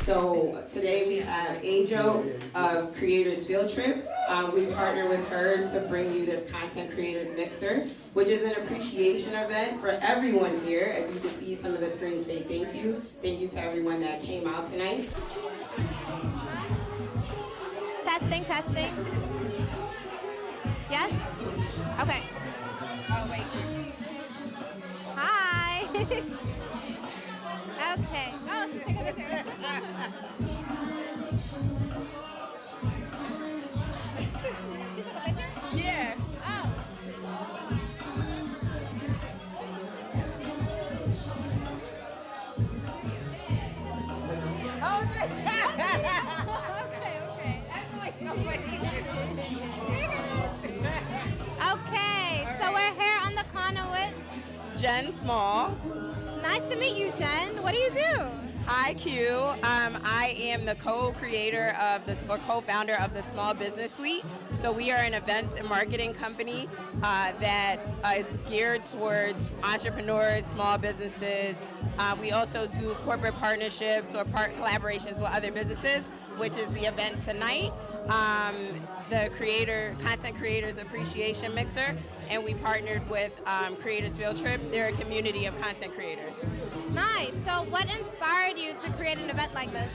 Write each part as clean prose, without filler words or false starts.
So today we have Ajo of Creators Field Trip. We partner with her to bring you this Content Creators Mixer, which is an appreciation event for everyone here. As you can see, some of the screens say thank you. Thank you to everyone that came out tonight. Testing, testing. Yes? Okay. Oh, wait. Hi. Okay. Oh, she's taking a picture. She took a picture? Yeah. Oh. Oh, Okay, okay. that's like so funny. Okay, so we're here on the Cawna with. Jen Small. Nice to meet you, Jen. What do you do? Hi, Q. I am the co-creator of co-founder of the Small Business Suite. So we are an events and marketing company that is geared towards entrepreneurs, small businesses. We also do corporate partnerships or collaborations with other businesses, which is the event tonight. The Content Creators Appreciation Mixer, and we partnered with Creators Field Trip. They're a community of content creators. Nice. So what inspired you to create an event like this?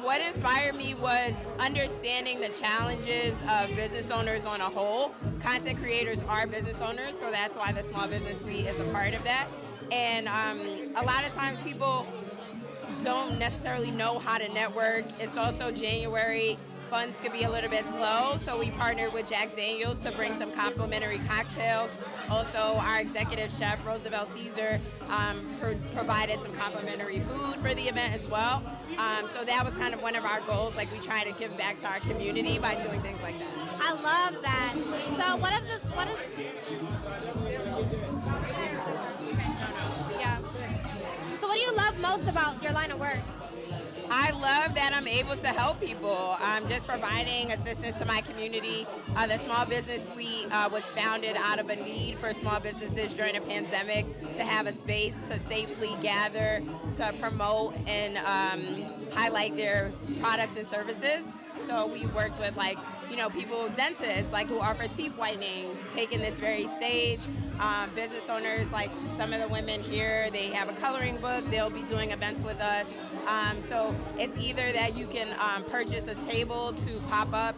What inspired me was understanding the challenges of business owners on a whole. Content creators are business owners, so that's why the Small Business Suite is a part of that. And a lot of times people don't necessarily know how to network. It's also January. Funds could be a little bit slow, so we partnered with Jack Daniels to bring some complimentary cocktails. Also, our executive chef, Roosevelt Caesar, provided some complimentary food for the event as well. So that was kind of one of our goals. Like, we try to give back to our community by doing things like that. I love that. So what is yeah. So what do you love most about your line of work? I love that I'm able to help people. Just providing assistance to my community. The Small Business Suite was founded out of a need for small businesses during a pandemic to have a space to safely gather, to promote and highlight their products and services. So we worked with people, dentists, who offer teeth whitening, taking this very stage. Business owners, like some of the women here, they have a coloring book. They'll be doing events with us. So it's either that you can purchase a table to pop up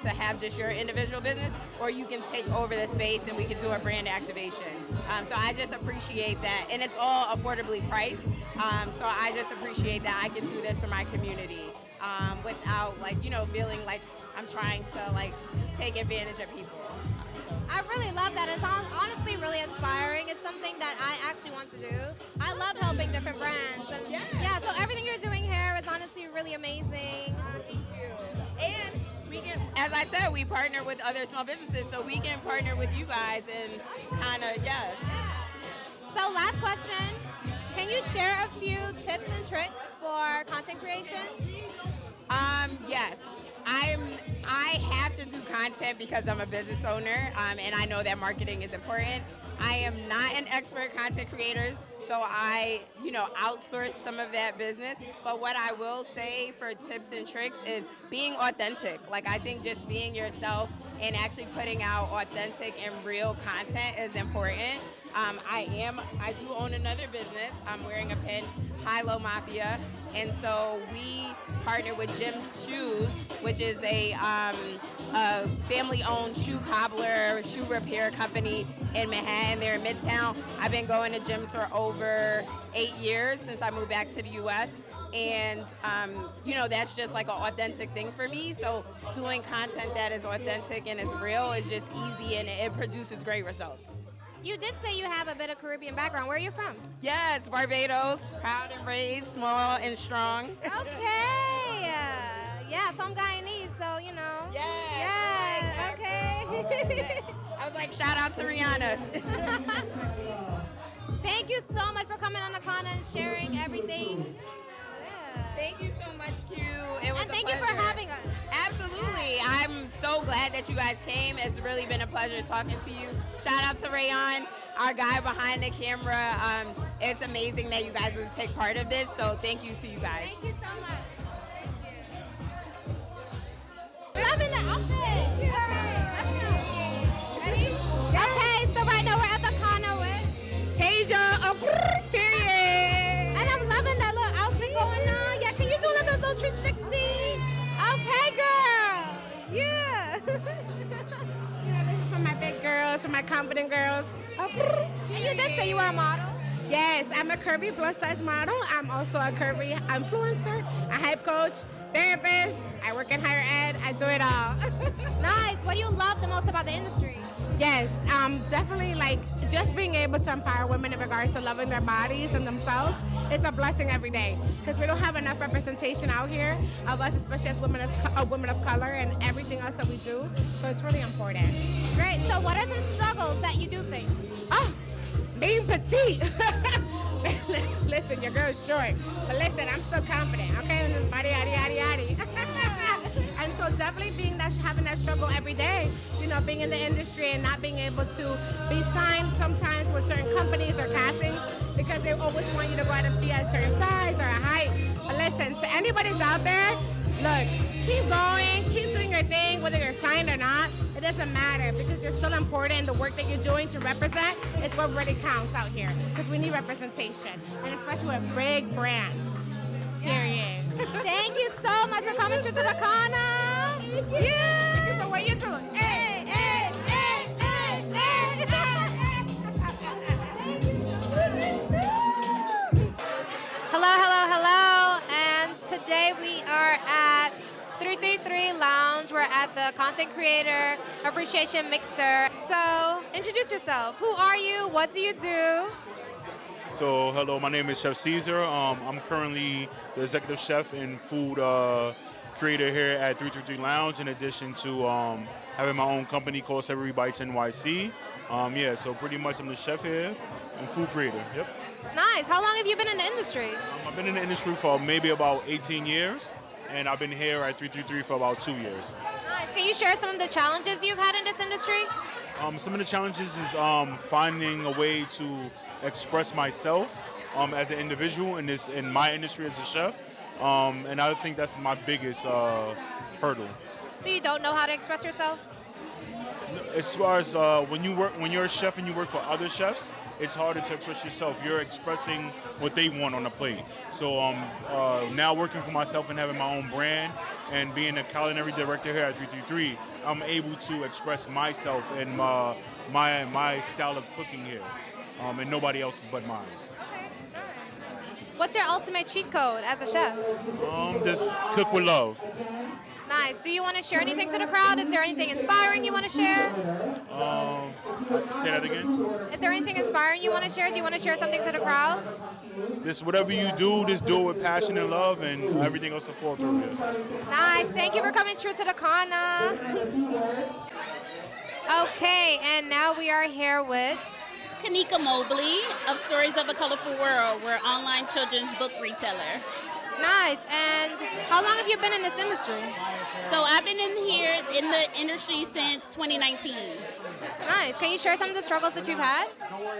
to have just your individual business, or you can take over the space and we can do a brand activation. So I just appreciate that. And it's all affordably priced. So I just appreciate that I can do this for my community without feeling like I'm trying to take advantage of people. I really love that. It's honestly really inspiring. It's something that I actually want to do. I love helping different brands. And yeah, so everything you're doing here is honestly really amazing. Thank you. And we can, as I said, we partner with other small businesses, so we can partner with you guys and kind of, yes. So last question. Can you share a few tips and tricks for content creation? Yes. I have to do content because I'm a business owner, and I know that marketing is important. I am not an expert content creator, so I, outsource some of that business. But what I will say for tips and tricks is being authentic. I think just being yourself and actually putting out authentic and real content is important. I do own another business. I'm wearing a pin, High Low Mafia, and so we partner with Jim's Shoes, which is a family-owned shoe cobbler, shoe repair company in Manhattan. They're in Midtown. I've been going to Jim's for over 8 years since I moved back to the U.S., and that's just an authentic thing for me. So doing content that is authentic and is real is just easy, and it produces great results. You did say you have a bit of Caribbean background. Where are you from? Yes, Barbados, proud and raised, small and strong. Okay. Yeah, so I'm Guyanese, so Yeah, okay. I was like, shout out to Rihanna. Thank you so much for coming on the Cawna and sharing everything. Yeah. Thank you so much, Q. It was And a thank you for pleasure. having us. Absolutely. I'm so glad that you guys came. It's really been a pleasure talking to you. Shout out to Rayon, our guy behind the camera. It's amazing that you guys would take part of this, so thank you to you guys. Thank you so much. Loving the outfit. Okay, let's go. Ready? Okay, so right now we're at the Cawna with Tasia, period. and I'm loving that little outfit going on. Yeah, can you do a little 360? Okay, girl. Yeah. This is for my big girls, for my confident girls. And you did say you were a model. Yes, I'm a curvy plus size model. I'm also a curvy influencer, a hype coach, therapist. I work in higher ed. I do it all. Nice. What do you love the most about the industry? Yes, definitely like just being able to empower women in regards to loving their bodies and themselves is a blessing every day because we don't have enough representation out here of us, especially as women of color and everything else that we do. So it's really important. Great. So what are some struggles that you do face? Oh, being petite. Listen, your girl's short, but listen, I'm still confident. Okay, in this body, yaddy, yaddy, yaddy. And so definitely having that struggle every day, you know, being in the industry and not being able to be signed sometimes with certain companies or castings because they always want you to go out and be a certain size or a height. But listen, to anybody's out there, look, keep going, keep doing your thing, whether you're signed or not. It doesn't matter because you're still important and the work that you're doing to represent is what really counts out here because we need representation, and especially with big brands, period. Thank you so much for coming through to the Cawna. Yeah. So what you doing? Hey, Hey, hey, hey, hey, Hello, hello, hello. And today we are at 333 Lounge. We're at the Content Creator Appreciation Mixer. So, introduce yourself. Who are you? What do you do? So, hello, my name is Chef Caesar. I'm currently the executive chef and food creator here at 333 Lounge, in addition to having my own company called Savory Bites NYC. So pretty much I'm the chef here and food creator. Yep. Nice. How long have you been in the industry? I've been in the industry for maybe about 18 years, and I've been here at 333 for about 2 years. Nice. Can you share some of the challenges you've had in this industry? Some of the challenges is finding a way to express myself as an individual in my industry as a chef, and I think that's my biggest hurdle. So you don't know how to express yourself? As far as when you're a chef and you work for other chefs, it's harder to express yourself. You're expressing what they want on the plate. So now working for myself and having my own brand and being a culinary director here at 333, I'm able to express myself and my style of cooking here, and nobody else's but mine. Okay. What's your ultimate cheat code as a chef? Just cook with love. Nice. Do you want to share anything to the crowd? Is there anything inspiring you want to share? Say that again. Is there anything inspiring you want to share? Do you want to share something to the crowd? Just whatever you do, just do it with passion and love, and everything else will fall through it. Nice. Thank you for coming through to the Cawna. Okay, and now we are here with Kanika Mobley of Stories of a Colorful World. We're an online children's book retailer. Nice. And how long have you been in this industry? So I've been in the industry since 2019. Nice. Can you share some of the struggles that you've had?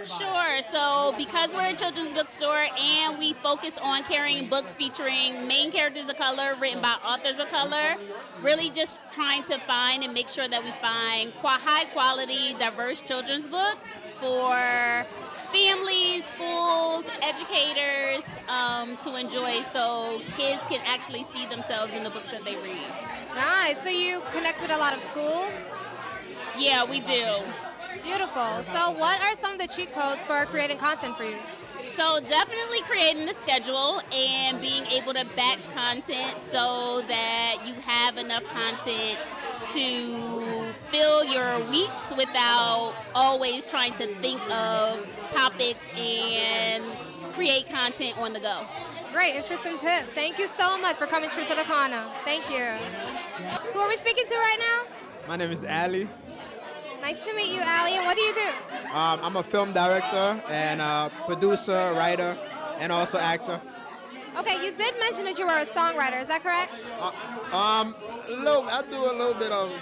Sure. So because we're a children's bookstore and we focus on carrying books featuring main characters of color written by authors of color, really just trying to find and make sure that we find high quality, diverse children's books for families, schools, educators to enjoy, so kids can actually see themselves in the books that they read. Nice. So you connect with a lot of schools? Yeah, we do. Beautiful. So what are some of the cheat codes for creating content for you? So definitely creating the schedule and being able to batch content so that you have enough content to fill your weeks without always trying to think of topics and create content on the go. Great, interesting tip. Thank you so much for coming through to the Cawna. Thank you. Who are we speaking to right now? My name is Ali. Nice to meet you, Ali. And what do you do? I'm a film director and producer, writer, and also actor. Okay, you did mention that you were a songwriter. Is that correct? I do a little bit of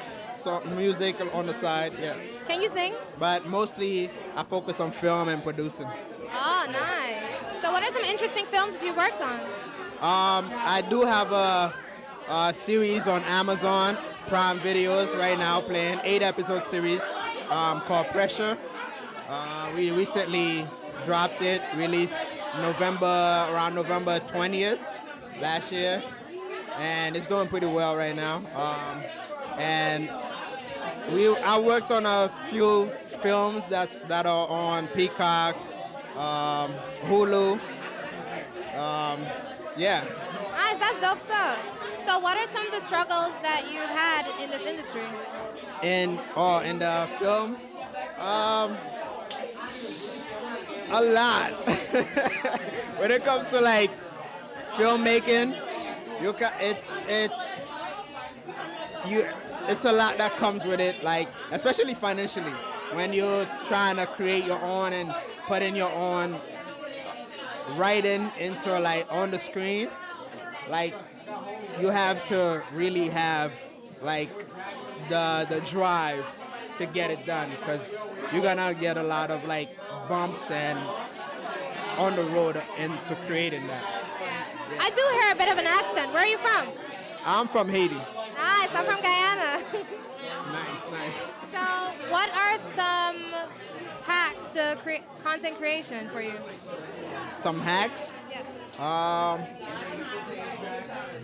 music on the side, yeah. Can you sing? But mostly I focus on film and producing. Oh, nice. So what are some interesting films that you've worked on? I do have a series on Amazon Prime Videos right now, playing 8-episode series called Pressure. We recently dropped it, released around November 20th last year, and it's doing pretty well right now. And I worked on a few films that are on Peacock, Hulu. Yeah. Nice, that's dope stuff. So what are some of the struggles that you've had in this industry? In the film, a lot. When it comes to like filmmaking, it's a lot that comes with it, like especially financially. When you're trying to create your own and put in your own writing into like on the screen, like you have to really have like the drive to get it done, because you're gonna get a lot of like bumps and on the road into creating that. Yeah. I do hear a bit of an accent. Where are you from? I'm from Haiti. Nice, I'm from Guyana. Nice. So what are some hacks to content creation for you? Some hacks? Yeah.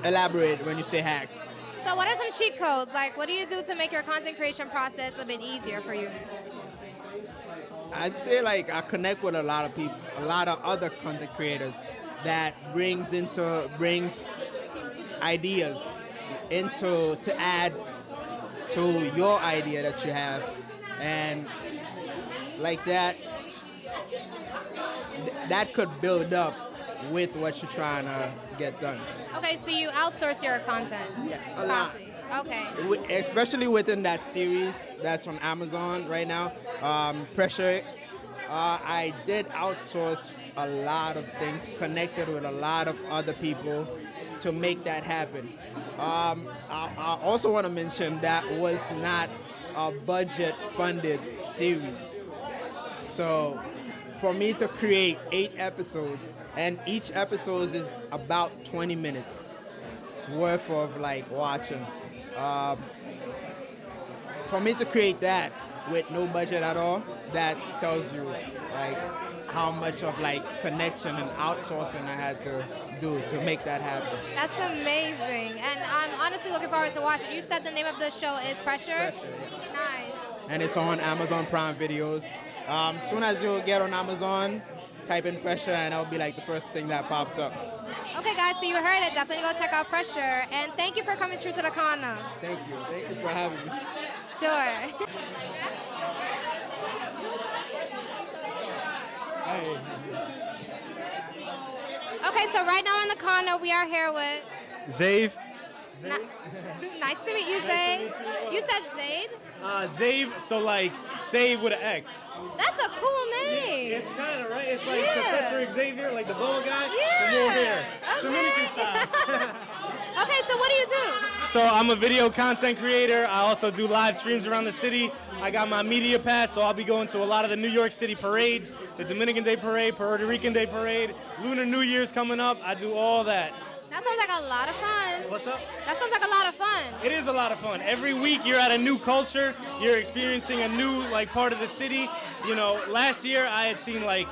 Elaborate when you say hacks. So what are some cheat codes? Like, what do you do to make your content creation process a bit easier for you? I'd say like I connect with a lot of people, a lot of other content creators that brings ideas to add to your idea that you have, and like that could build up with what you're trying to get done. Okay, so you outsource your content. Yeah, a lot. Okay. Especially within that series that's on Amazon right now, Pressure. I did outsource a lot of things, connected with a lot of other people to make that happen. I also want to mention that was not a budget-funded series. So for me to create 8 episodes, and each episode is about 20 minutes worth of like watching. For me to create that with no budget at all, that tells you like how much of like connection and outsourcing I had to do to make that happen. That's amazing, and I'm honestly looking forward to watching. You said the name of the show is Pressure? Nice. And it's on Amazon Prime Videos. Soon as you get on Amazon, type in Pressure and that'll be like the first thing that pops up. Okay guys, so you heard it. Definitely go check out Pressure, and thank you for coming through to the Cawna. Thank you for having me. Sure. Okay, so right now in the Cawna, we are here with Zave. Nice to meet you, Zaid. You said Zaid? Zave, so like save with an X. That's a cool name. It's kind of, right? It's like Professor Xavier, like the boa guy. Yeah. So more hair. Okay. Dominican style. Okay, so what do you do? So I'm a video content creator. I also do live streams around the city. I got my media pass, so I'll be going to a lot of the New York City parades, the Dominican Day Parade, Puerto Rican Day Parade, Lunar New Year's coming up. I do all that. That sounds like a lot of fun. What's up? That sounds like a lot of fun. It is a lot of fun. Every week you're at a new culture. You're experiencing a new like part of the city. You know, last year I had seen like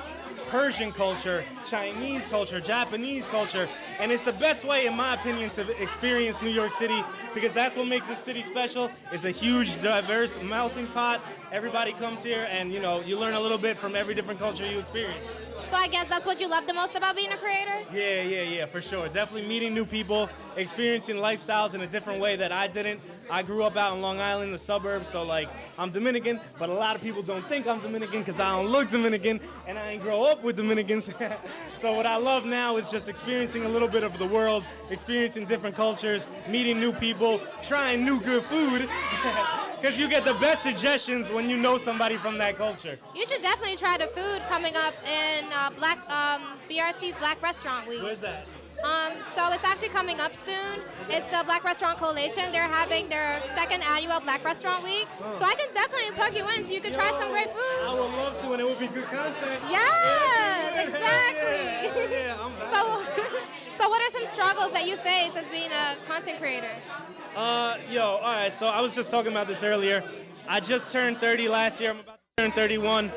Persian culture, Chinese culture, Japanese culture, and it's the best way, in my opinion, to experience New York City, because that's what makes this city special. It's a huge, diverse melting pot. Everybody comes here, and you know, you learn a little bit from every different culture you experience. So I guess that's what you love the most about being a creator? Yeah, for sure. Definitely meeting new people, experiencing lifestyles in a different way that I didn't. I grew up out in Long Island, the suburbs, so like I'm Dominican, but a lot of people don't think I'm Dominican because I don't look Dominican and I ain't grow up with Dominicans. So what I love now is just experiencing a little bit of the world, experiencing different cultures, meeting new people, trying new good food. Because you get the best suggestions when you know somebody from that culture. You should definitely try the food coming up in BRC's Black Restaurant Week. Where's that? So it's actually coming up soon. It's the Black Restaurant Coalition. They're having their second annual Black Restaurant Week. So I can definitely plug you in so you can try some great food. I would love to, and it would be good content. Yes, exactly. Yeah, So what are some struggles that you face as being a content creator? All right, so I was just talking about this earlier. I just turned 30 last year. I'm about to turn 31.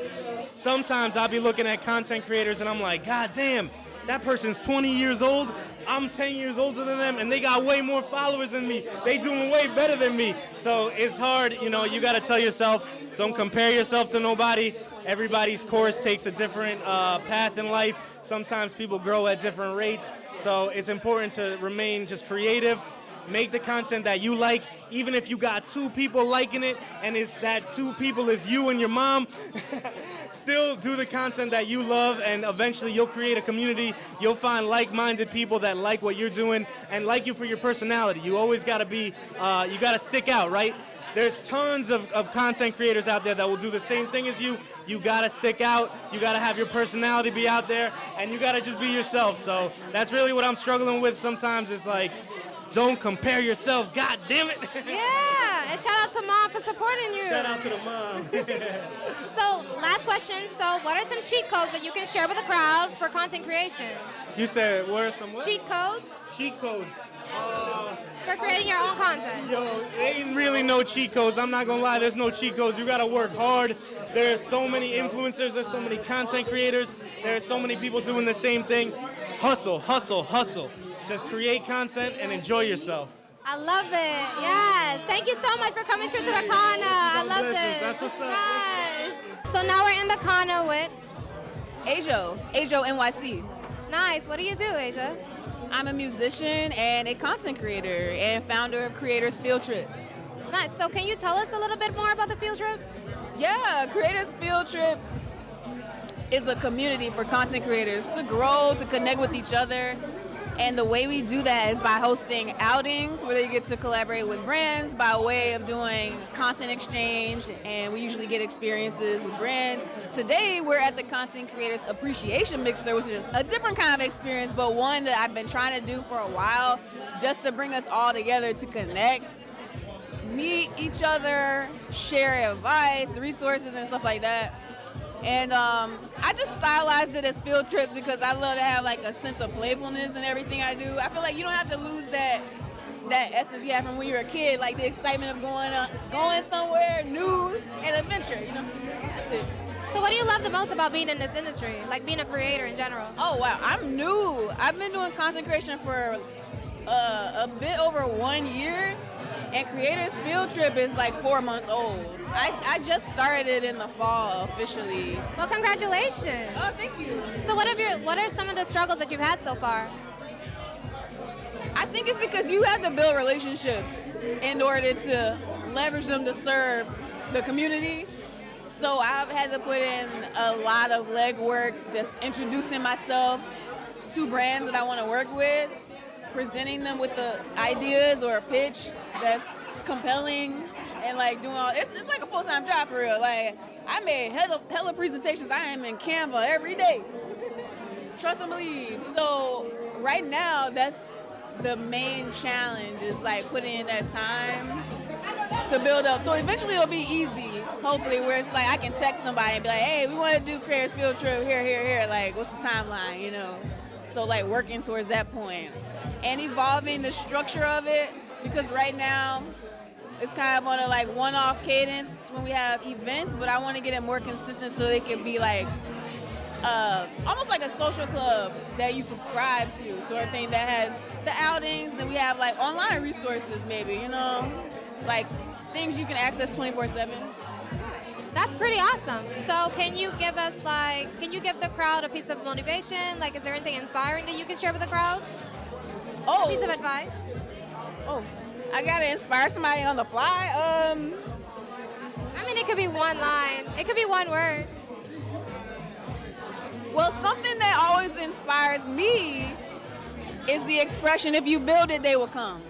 Sometimes I'll be looking at content creators and I'm like, God damn, that person's 20 years old. I'm 10 years older than them, and they got way more followers than me. They doing way better than me. So it's hard, you got to tell yourself, don't compare yourself to nobody. Everybody's course takes a different path in life. Sometimes people grow at different rates. So it's important to remain just creative. Make the content that you like, even if you got 2 people liking it, and it's that 2 people is you and your mom. Still do the content that you love, and eventually you'll create a community. You'll find like-minded people that like what you're doing and like you for your personality. You always got to be, you got to stick out, right? There's tons of content creators out there that will do the same thing as you. You got to stick out. You got to have your personality be out there, and you got to just be yourself. So that's really what I'm struggling with sometimes. It's like, don't compare yourself. God damn it. Yeah, and shout out to Mom for supporting you. Shout out to the mom. So last question. So what are some cheat codes that you can share with the crowd for content creation? You said, what are some what? Cheat codes Cheat codes. for creating your own content. Yo, ain't really no cheat codes. I'm not gonna lie, there's no cheat codes. You gotta work hard. There's so many influencers, there's so many content creators, there's so many people doing the same thing. Hustle, hustle, hustle. Just create content and enjoy yourself. I love it. Yes. Thank you so much for coming through to the Cawna. I love this. That's what's up. Nice. So now we're in the Cawna with Ajo NYC. Nice. What do you do, Asia? I'm a musician and a content creator and founder of Creators Field Trip. Nice. So can you tell us a little bit more about the field trip? Yeah, Creators Field Trip is a community for content creators to grow, to connect with each other. And the way we do that is by hosting outings where they get to collaborate with brands by way of doing content exchange, and we usually get experiences with brands. Today, we're at the Content Creators Appreciation Mixer, which is a different kind of experience, but one that I've been trying to do for a while, just to bring us all together to connect, meet each other, share advice, resources, and stuff like that. And I just stylized it as field trips because I love to have like a sense of playfulness in everything I do. I feel like you don't have to lose that essence you had from when you were a kid, like the excitement of going somewhere new and adventure, That's it. So what do you love the most about being in this industry, like being a creator in general? Oh, wow. I'm new. I've been doing content creation for a bit over 1 year, and Creators Field Trip is like 4 months old. I just started it in the fall officially. Well, congratulations. Oh, thank you. So what are some of the struggles that you've had so far? I think it's because you have to build relationships in order to leverage them to serve the community. So I've had to put in a lot of legwork, just introducing myself to brands that I want to work with, presenting them with the ideas or a pitch that's compelling, and like doing all it's like a full-time job for real. Like I made hella presentations. I am in Canva every day. Trust and believe. So right now that's the main challenge, is like putting in that time to build up. So eventually it'll be easy, hopefully, where it's like I can text somebody and be like, hey, we want to do Creators Field Trip here. Like, what's the timeline, So like working towards that point and evolving the structure of it, because right now it's kind of on a like one-off cadence when we have events, but I want to get it more consistent so it can be like almost like a social club that you subscribe to, sort of thing, that has the outings, and we have like online resources maybe, It's like things you can access 24/7. That's pretty awesome. So can you give the crowd a piece of motivation? Like, is there anything inspiring that you can share with the crowd? Oh. A piece of advice? Oh, I gotta inspire somebody on the fly. I mean, it could be one line. It could be one word. Well, something that always inspires me is the expression, if you build it, they will come.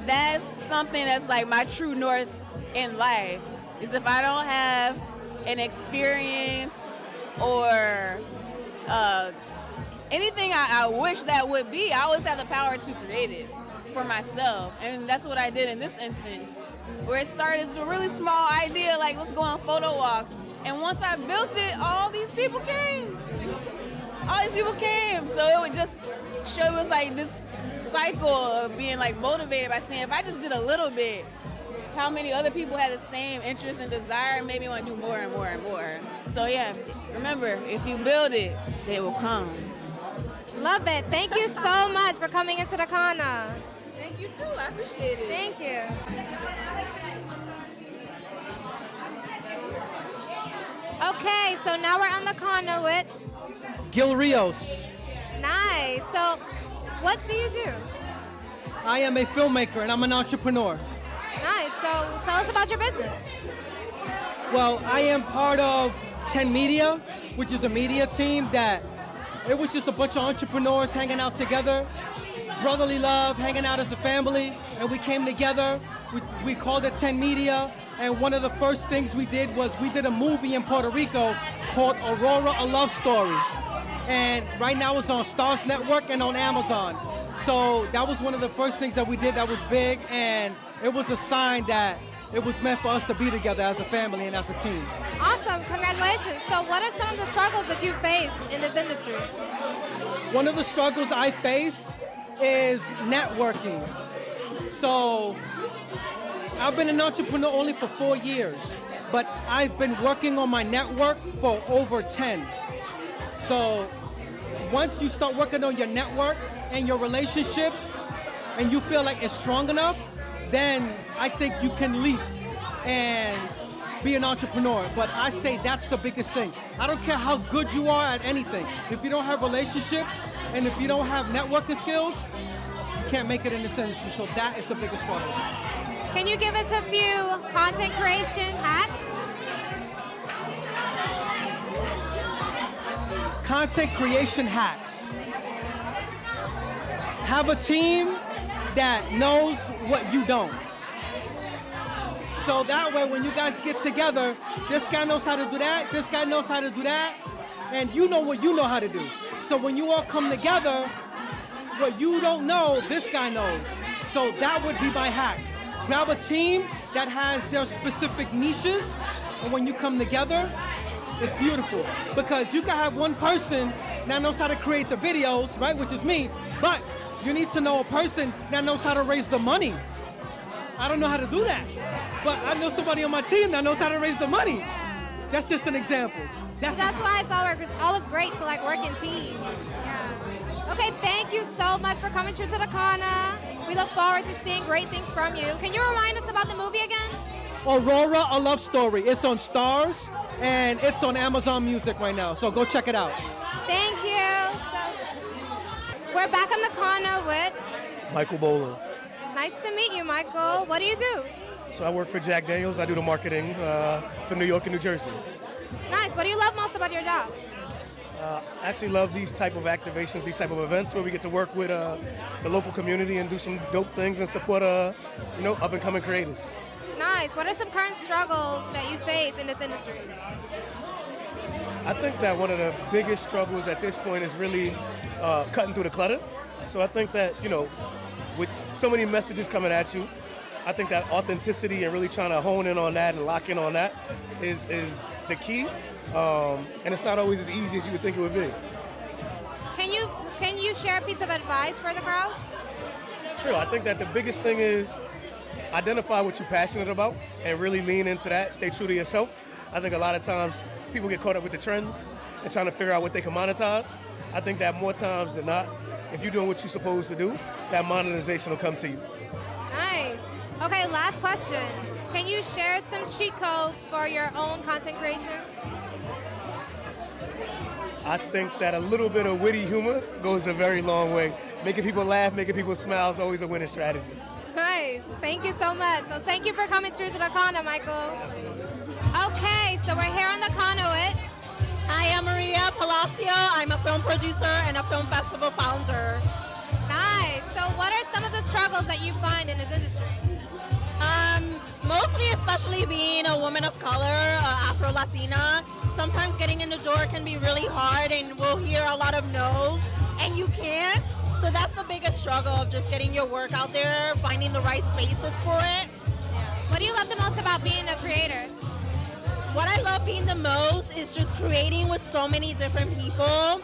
That's something that's like my true north in life, is if I don't have an experience or anything I wish that would be, I always have the power to create it for myself. And that's what I did in this instance, where it started as a really small idea, like let's go on photo walks. And once I built it, all these people came. So it would just show us like this cycle of being like motivated by saying, if I just did a little bit, how many other people had the same interest and desire and made me want to do more and more and more. So yeah, remember, if you build it, they will come. Love it. Thank you so much for coming into the Cawna. Thank you too, I appreciate it. Thank you. Okay, so now we're on the Cawna with Gil Rios. Nice. So what do you do? I am a filmmaker and I'm an entrepreneur. Nice. So tell us about your business. Well, I am part of 10 Media, which is a media team that it was just a bunch of entrepreneurs hanging out together, brotherly love, hanging out as a family, and we came together. We called it 10 Media, and one of the first things we did was we did a movie in Puerto Rico called Aurora, A Love Story. And right now it's on Stars Network and on Amazon. So that was one of the first things that we did that was big, and it was a sign that it was meant for us to be together as a family and as a team. Awesome, congratulations. So what are some of the struggles that you faced in this industry? One of the struggles I faced is networking. So I've been an entrepreneur only for 4 years, but I've been working on my network for over 10. So once you start working on your network and your relationships and you feel like it's strong enough, then I think you can leap and be an entrepreneur. But I say that's the biggest thing. I don't care how good you are at anything. If you don't have relationships and if you don't have networking skills, you can't make it in this industry. So that is the biggest struggle. Can you give us a few content creation hacks? Content creation hacks. Have a team that knows what you don't. So that way when you guys get together, this guy knows how to do that, this guy knows how to do that, and you know what you know how to do. So when you all come together, what you don't know, this guy knows. So that would be my hack. Grab a team that has their specific niches, and when you come together, it's beautiful. Because you can have one person that knows how to create the videos, right, which is me, but you need to know a person that knows how to raise the money. I don't know how to do that, but I know somebody on my team that knows how to raise the money. That's just an example. That's why it's always great to like work in teams. Yeah. Okay, thank you so much for coming through to the Cawna. We look forward to seeing great things from you. Can you remind us about the movie again? Aurora, A Love Story. It's on Stars and it's on Amazon Music right now, so go check it out. Thank you. So, we're back on the Cawna with Michael Bowler. Nice to meet you, Michael. What do you do? So I work for Jack Daniels. I do the marketing for New York and New Jersey. Nice. What do you love most about your job? I actually love these type of activations, these type of events where we get to work with the local community and do some dope things and support up and coming creators. Nice. What are some current struggles that you face in this industry? I think that one of the biggest struggles at this point is really cutting through the clutter. So I think that, with so many messages coming at you, I think that authenticity and really trying to hone in on that and lock in on that is the key. And it's not always as easy as you would think it would be. Can you share a piece of advice for the crowd? Sure. I think that the biggest thing is identify what you're passionate about and really lean into that. Stay true to yourself. I think a lot of times people get caught up with the trends and trying to figure out what they can monetize. I think that more times than not, if you're doing what you're supposed to do, that monetization will come to you. Nice. Okay, last question. Can you share some cheat codes for your own content creation? I think that a little bit of witty humor goes a very long way. Making people laugh, making people smile is always a winning strategy. Nice. Thank you so much. So thank you for coming through to the Cawna, Michael. Okay, so we're here on the Cawna with... Hi, I'm Maria Palacio. I'm a film producer and a film festival founder. Nice. So what are some of the struggles that you find in this industry? Mostly, especially being a woman of color, Afro-Latina, sometimes getting in the door can be really hard and we'll hear a lot of no's and you can't. So that's the biggest struggle of just getting your work out there, finding the right spaces for it. What do you love the most about being a creator? What I love being the most is just creating with so many different people.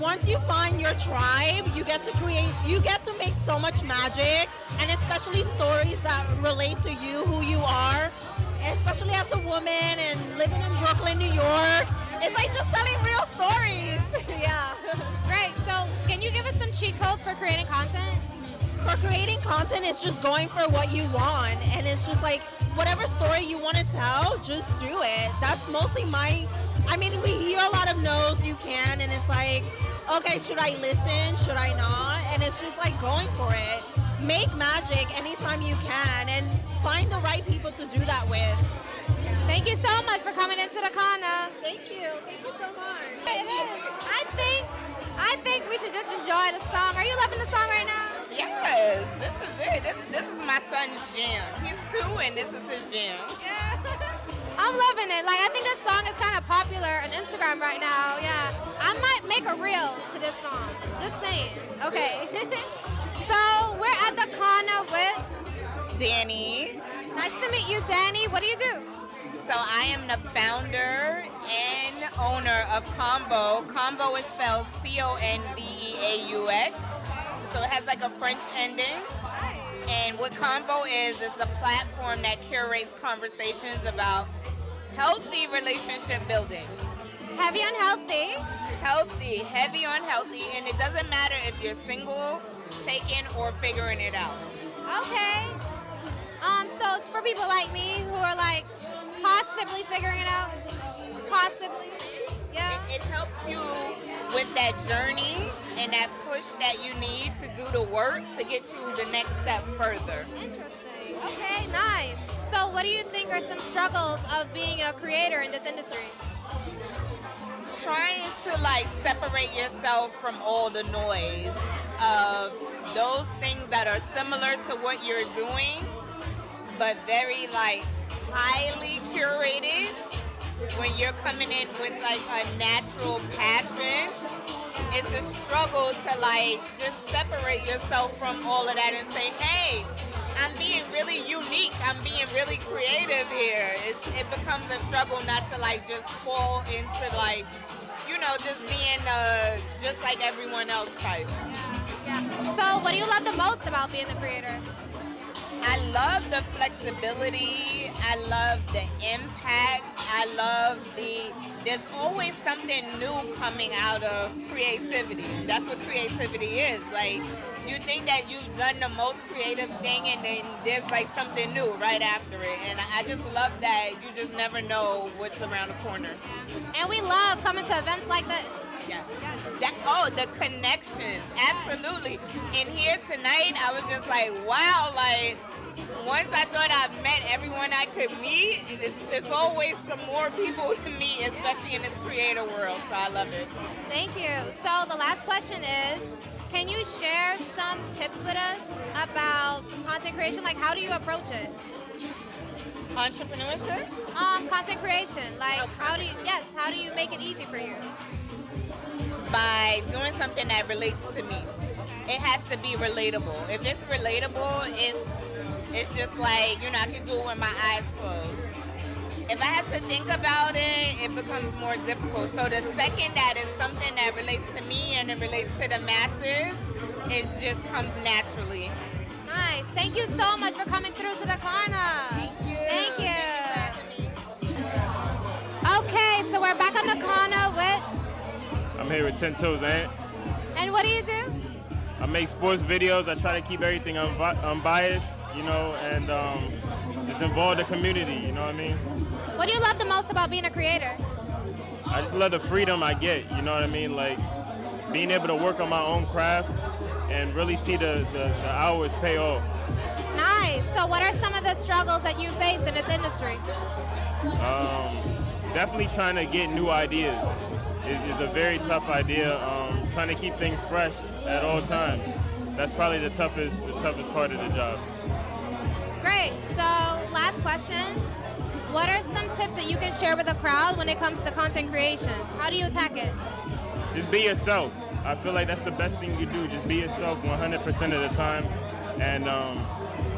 Once you find your tribe, you get to create, you get to make so much magic, and especially stories that relate to you, who you are, especially as a woman and living in Brooklyn, New York. It's like just telling real stories. Yeah. Great. So can you give us some cheat codes for creating content? For creating content, it's just going for what you want, and it's just like whatever story you want to tell, just do it. That's mostly we hear a lot of no's, you can, and it's like, okay, should I listen, should I not? And it's just like going for it. Make magic anytime you can, and find the right people to do that with. Thank you so much for coming into the Cawna. Thank you so much. I think we should just enjoy the song. Are you loving the song right now? Yes, this is it. This is my son's jam. He's 2 and this is his jam. Yeah. I'm loving it. Like, I think this song is kind of popular on Instagram right now. Yeah. I might make a reel to this song. Just saying. Okay. So, we're at the Cawna with Danny. Nice to meet you, Danny. What do you do? So I am the founder and owner of Combo. Combo is spelled Conveaux. So it has like a French ending. And what Convo is a platform that curates conversations about healthy relationship building. Heavy on healthy. Healthy, heavy on healthy. And it doesn't matter if you're single, taken, or figuring it out. Okay. So it's for people like me who are like possibly figuring it out. Possibly. Yeah. It helps you with that journey and that push that you need to do the work to get you the next step further. Interesting. Okay, nice. So what do you think are some struggles of being a creator in this industry? Trying to like separate yourself from all the noise of those things that are similar to what you're doing, but very like highly curated. When you're coming in with like a natural passion, it's a struggle to like just separate yourself from all of that and say, hey, I'm being really unique, I'm being really creative here. It becomes a struggle not to like just fall into like, you know, just being just like everyone else type. Yeah. So what do you love the most about being the creator? I love the flexibility, I love the impact, I love there's always something new coming out of creativity. That's what creativity is. Like, you think that you've done the most creative thing and then there's like something new right after it. And I just love that you just never know what's around the corner. And we love coming to events like this. Yeah. The connections, absolutely. And here tonight, I was just like, wow, like, once I thought I met everyone I could meet, it's always some more people to meet, especially in this creator world, so I love it. Thank you. So the last question is, can you share some tips with us about content creation? Like, how do you approach it? Entrepreneurship? Content creation. Like, how do you make it easy for you? By doing something that relates to me. It has to be relatable. If it's relatable, it's just like, you know, I can do it with my eyes closed. If I have to think about it, it becomes more difficult. So the second that is something that relates to me and it relates to the masses, it just comes naturally. Nice. Thank you so much for coming through to the Cawna. Thank you. Thank you. Thank you for having me. Okay, so we're back on the Cawna with... I'm here with 10 Toes Ant. And what do you do? I make sports videos. I try to keep everything unbiased, you know, and just involve the community, you know what I mean? What do you love the most about being a creator? I just love the freedom I get, you know what I mean? Like being able to work on my own craft and really see the hours pay off. Nice. So what are some of the struggles that you faced in this industry? Definitely trying to get new ideas is a very tough idea. Trying to keep things fresh at all times. That's probably the toughest part of the job. Great. So, last question. What are some tips that you can share with the crowd when it comes to content creation? How do you attack it? Just be yourself. I feel like that's the best thing you do. Just be yourself 100% of the time, and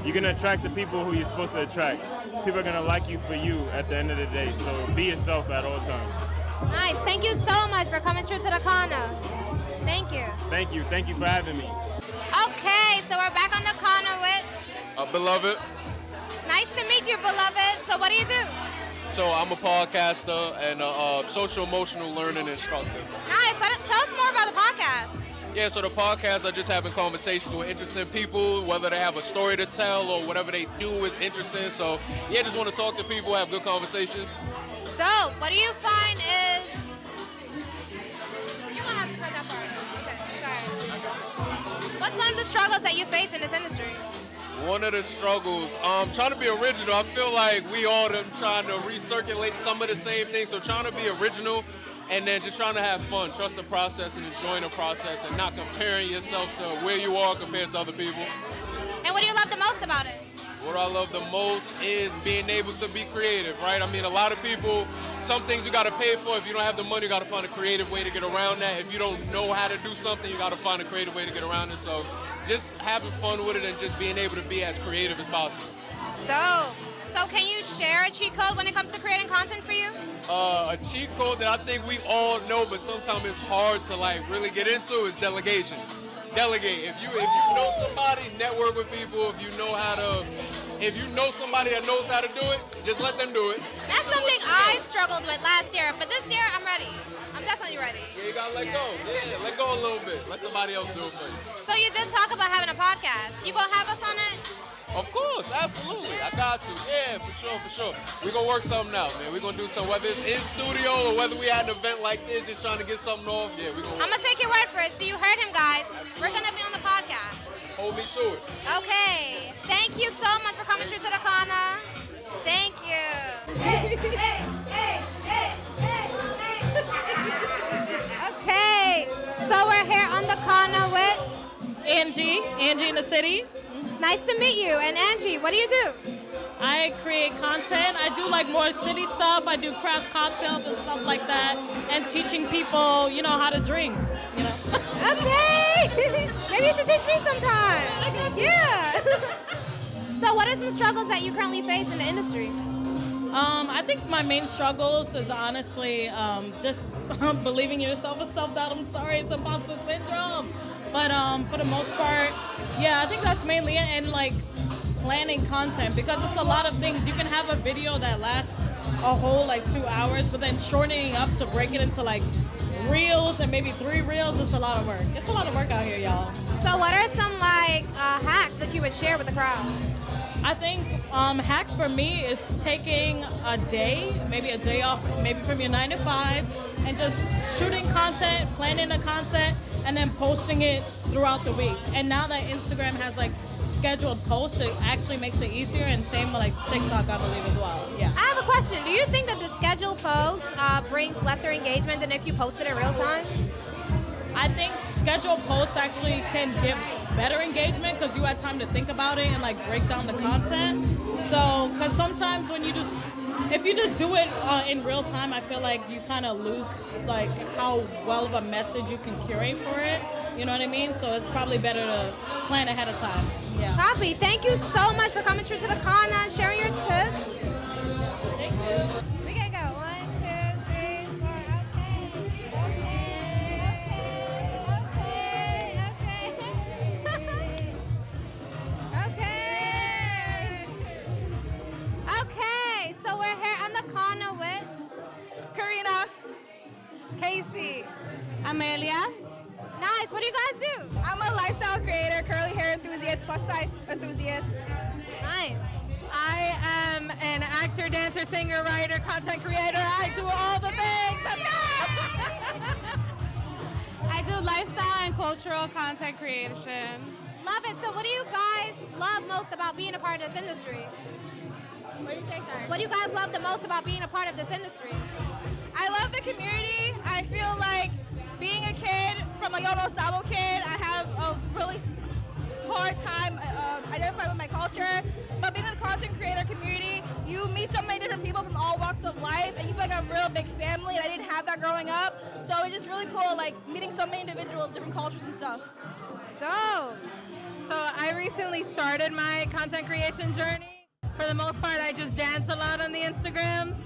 you're gonna attract the people who you're supposed to attract. People are gonna like you for you at the end of the day. So be yourself at all times. Nice. Thank you so much for coming through to the Cawna. Thank you. Thank you. Thank you for having me. Okay, so we're back on the Cawna with Beloved. Nice to meet you, beloved. So what do you do? So I'm a podcaster and a social emotional learning instructor. Nice. Tell us more about the podcast. Yeah, so the podcast are just having conversations with interesting people, whether they have a story to tell or whatever they do is interesting. So yeah, just want to talk to people, have good conversations. So what do you find is... You won't have to cut that part. Okay, sorry. What's one of the struggles that you face in this industry? One of the struggles, trying to be original. I feel like we all trying to recirculate some of the same things. So trying to be original and then just trying to have fun, trust the process and enjoying the process and not comparing yourself to where you are compared to other people. And what do you love the most about it? What I love the most is being able to be creative, right? I mean, a lot of people, some things you got to pay for. If you don't have the money, you got to find a creative way to get around that. If you don't know how to do something, you got to find a creative way to get around it. So just having fun with it and just being able to be as creative as possible. Dope. So can you share a cheat code when it comes to creating content for you? A cheat code that I think we all know, but sometimes it's hard to like really get into is delegation. Delegate. If you know somebody, network with people. If you know somebody that knows how to do it, just let them do it. That's something I struggled with last year, but this year I'm ready. I'm definitely ready. Yeah, you gotta let go. Yeah, let go a little bit. Let somebody else do it for you. So you did talk about having a podcast. You gonna have us on it? Of course, absolutely. I got you. Yeah, for sure. We're gonna work something out, man. We're gonna do something, whether it's in studio or whether we had an event like this, just trying to get something off. Yeah, we're gonna. I'm gonna take your word for it. So you heard him, guys. We're gonna be on the podcast. Hold me to it. Okay. Thank you so much for coming through to the Cawna. Thank you. Okay. So we're here on the Cawna with Angie in the city. Nice to meet you. And Angie, what do you do? I create content. I do like more city stuff. I do craft cocktails and stuff like that, and teaching people, how to drink. Okay. Maybe you should teach me sometime. Yeah. So what are some struggles that you currently face in the industry? I think my main struggles is honestly just believing in yourself and self-doubt. I'm sorry, it's imposter syndrome. But for the most part, yeah, I think that's mainly it. And like planning content, because it's a lot of things. You can have a video that lasts a whole 2 hours, but then shortening up to break it into reels and maybe 3 reels, it's a lot of work. It's a lot of work out here, y'all. So what are some hacks that you would share with the crowd? I think hack for me is taking a day, maybe a day off, maybe from your 9 to 5, and just shooting content, planning the content, and then posting it throughout the week. And now that Instagram has scheduled posts, it actually makes it easier, and same TikTok, I believe, as well. Yeah. I have a question. Do you think that the scheduled post brings lesser engagement than if you posted in real time? I think scheduled posts actually can give better engagement because you had time to think about it and break down the content. So, because sometimes when if you just do it in real time, I feel like you kind of lose how well of a message you can curate for it. You know what I mean? So it's probably better to plan ahead of time. Yeah. Copy. Thank you so much for coming through to the Cawna and sharing your tips. Thank you. We gotta go. 1, 2, 3, 4. Okay. So we're here on the Cawna with Karina, Casey, Amelia. Nice. What do you guys do? I'm a lifestyle creator, curly hair enthusiast, plus size enthusiast. Nice. I am an actor, dancer, singer, writer, content creator. I do all the things. I do lifestyle and cultural content creation. Love it. So what do you guys love most about being a part of this industry? What do you say, sorry? What do you guys love the most about being a part of this industry? I love the community. I feel like being a kid, from a Yono Sabo kid, I have a really hard time identifying with my culture. But being in the content creator community, you meet so many different people from all walks of life, and you feel like a real big family, and I didn't have that growing up. So it's just really cool, like, meeting so many individuals, different cultures and stuff. Dope. So I recently started my content creation journey. For the most part, I just dance a lot on the Instagrams.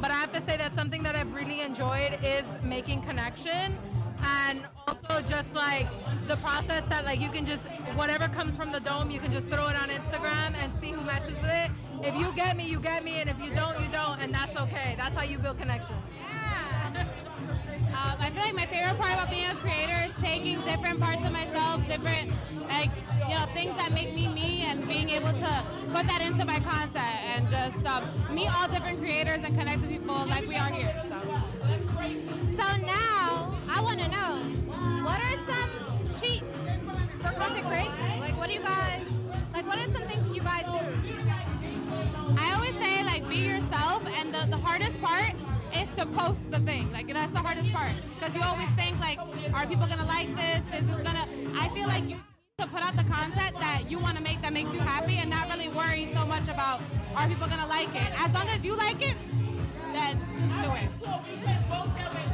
But I have to say that something that I've really enjoyed is making connection, and also just like the process that like you can just, whatever comes from the dome, you can just throw it on Instagram and see who matches with it. If you get me, you get me, and if you don't, you don't, and that's okay. That's how you build connection. Yeah. I feel like my favorite part about being a creator is taking different parts of myself, different, like, you know, things that make me me, and being able to put that into my content and just meet all different creators and connect with people like we are here. So now, I want to know, what are some cheats for content creation? Like, what do you guys, like, what are some things you guys do? I always say, like, be yourself, and the hardest part is to post the thing. Like, that's the hardest part, because you always think, like, are people gonna like this? Is this gonna, I feel like you need to put out the content that you want to make that makes you happy, and not really worry so much about, are people gonna like it? As long as you like it, then just do it.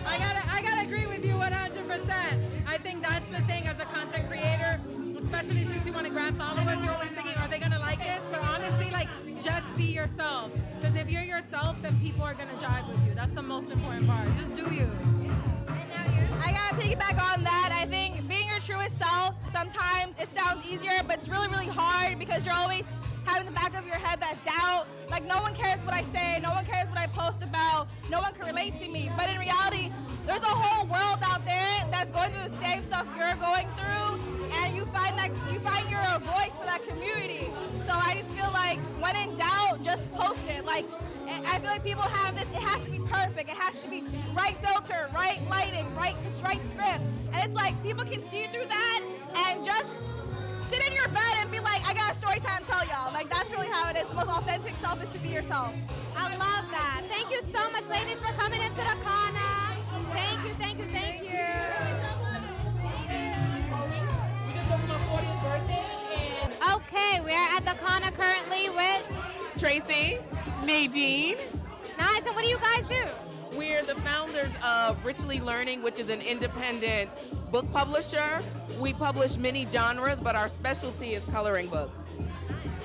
I gotta agree with you 100%. I think that's the thing as a content creator, especially since you want to grab followers, you're always thinking, are they gonna like this? But honestly, like, just be yourself. Because if you're yourself, then people are gonna jive with you. That's the most important part. Just do you. I gotta piggyback on that. I think being your truest self, sometimes it sounds easier, but it's really, really hard because you're always having the back of your head that doubt. Like, no one cares what I say, no one cares what I post about, no one can relate to me. But in reality, there's a whole world out there that's going through the same stuff you're going through, and you find you're a voice for that community. So I just feel like when in doubt, just post it. Like, I feel like people have this, it has to be perfect, it has to be right filter, right lighting, right script. And it's like, people can see through that and just sit in your bed and be like, I got a story time to tell y'all. Like, that's really how it is. The most authentic self is to be yourself. I love that. Thank you so much, ladies, for coming into the Cawna. Thank you, thank you, thank you. Okay, we are at the Cawna currently with Tracy, Nadine. Nice, and what do you guys do? We're the founders of Richly Learning, which is an independent book publisher. We publish many genres, but our specialty is coloring books.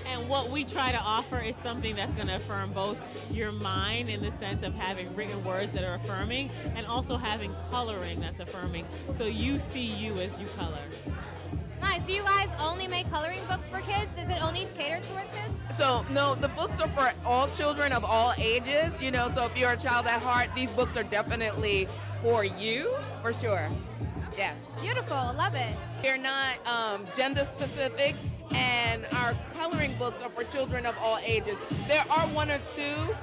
And what we try to offer is something that's going to affirm both your mind in the sense of having written words that are affirming, and also having coloring that's affirming, so you see you as you color. Nice. Do you guys only make coloring books for kids? Is it only catered towards kids? So, no, the books are for all children of all ages, you know, so if you're a child at heart, these books are definitely for you, for sure. Yeah. Beautiful. Love it. They're not gender specific, and our coloring books are for children of all ages. There are one or two.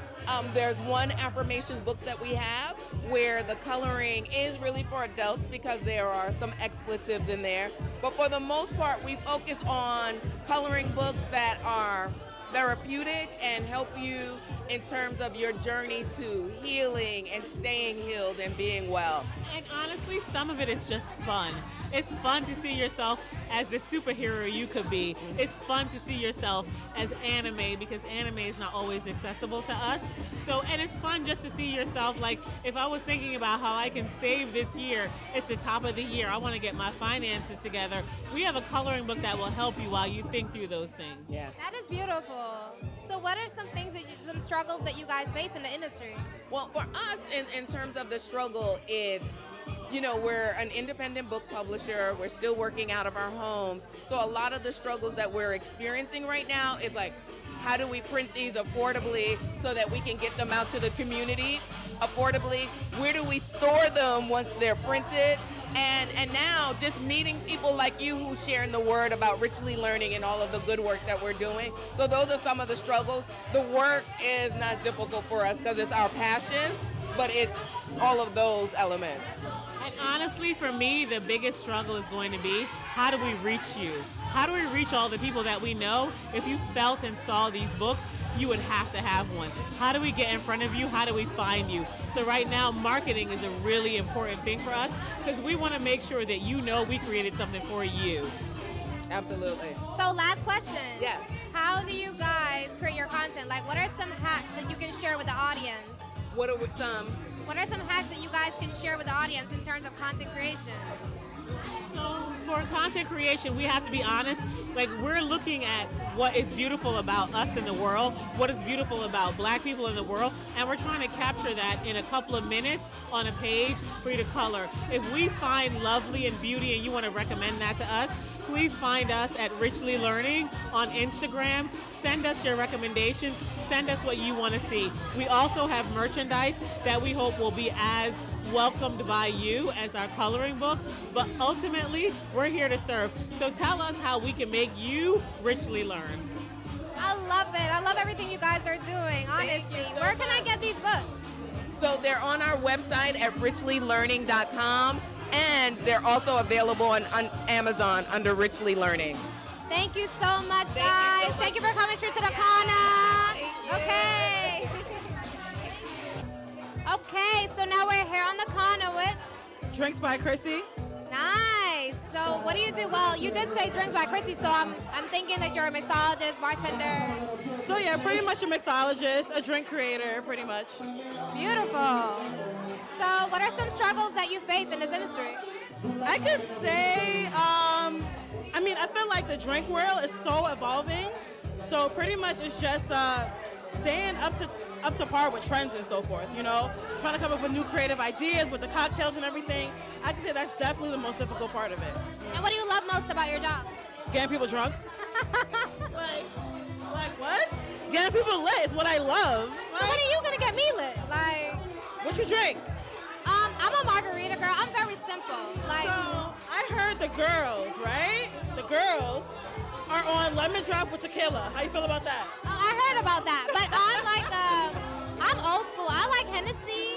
There's one affirmations book that we have where the coloring is really for adults because there are some expletives in there. But for the most part, we focus on coloring books that are therapeutic and help you in terms of your journey to healing and staying healed and being well. And honestly, some of it is just fun. It's fun to see yourself as the superhero you could be. It's fun to see yourself as anime, because anime is not always accessible to us. So, and it's fun just to see yourself, like, if I was thinking about how I can save this year, it's the top of the year, I want to get my finances together. We have a coloring book that will help you while you think through those things. Yeah. That is beautiful. So what are some things, some struggles that you guys face in the industry? Well, for us, in terms of the struggle, it's, you know, we're an independent book publisher. We're still working out of our homes. So a lot of the struggles that we're experiencing right now is like, how do we print these affordably so that we can get them out to the community affordably? Where do we store them once they're printed? And now just meeting people like you who sharing the word about Richly Learning and all of the good work that we're doing. So those are some of the struggles. The work is not difficult for us because it's our passion, but it's all of those elements. And honestly, for me, the biggest struggle is going to be, how do we reach you? How do we reach all the people that we know? If you felt and saw these books, you would have to have one. How do we get in front of you? How do we find you? So right now, marketing is a really important thing for us, because we want to make sure that you know we created something for you. Absolutely. So last question. Yeah. How do you guys create your content? Like, what are some hacks that you can share with the audience? What are some? What are some hacks that you guys can share with the audience in terms of content creation? So for content creation, we have to be honest. Like, we're looking at what is beautiful about us in the world, what is beautiful about Black people in the world, and we're trying to capture that in a couple of minutes on a page for you to color. If we find lovely and beauty and you want to recommend that to us, please find us at Richly Learning on Instagram. Send us your recommendations. Send us what you want to see. We also have merchandise that we hope will be as welcomed by you as our coloring books, but ultimately we're here to serve. So tell us how we can make you richly learn. I love it. I love everything you guys are doing, honestly. Where can I get these books? So they're on our website at richlylearning.com, and they're also available on Amazon under Richly Learning. Thank you so much, guys. Thank you for coming through to the Cawna. Okay. Okay, so now we're here on the Cawna with Drinks by Chrissy. Nice. So what do you do? Well, you did say Drinks by Chrissy, so I'm thinking that you're a mixologist, bartender. So yeah, pretty much a mixologist, a drink creator, pretty much. Beautiful. So what are some struggles that you face in this industry? I could say, I feel like the drink world is so evolving. So pretty much it's just staying up to par with trends and so forth, you know? Trying to come up with new creative ideas with the cocktails and everything. I can say that's definitely the most difficult part of it. And what do you love most about your job? Getting people drunk. like what? Getting people lit is what I love. So when are you gonna get me lit? Like, what you drink? I'm a margarita girl. I'm very simple. Like, so I heard the girls, right? The girls are on lemon drop with tequila. How you feel about that? Oh, I heard about that, but I'm like, I'm old school. I like Hennessy.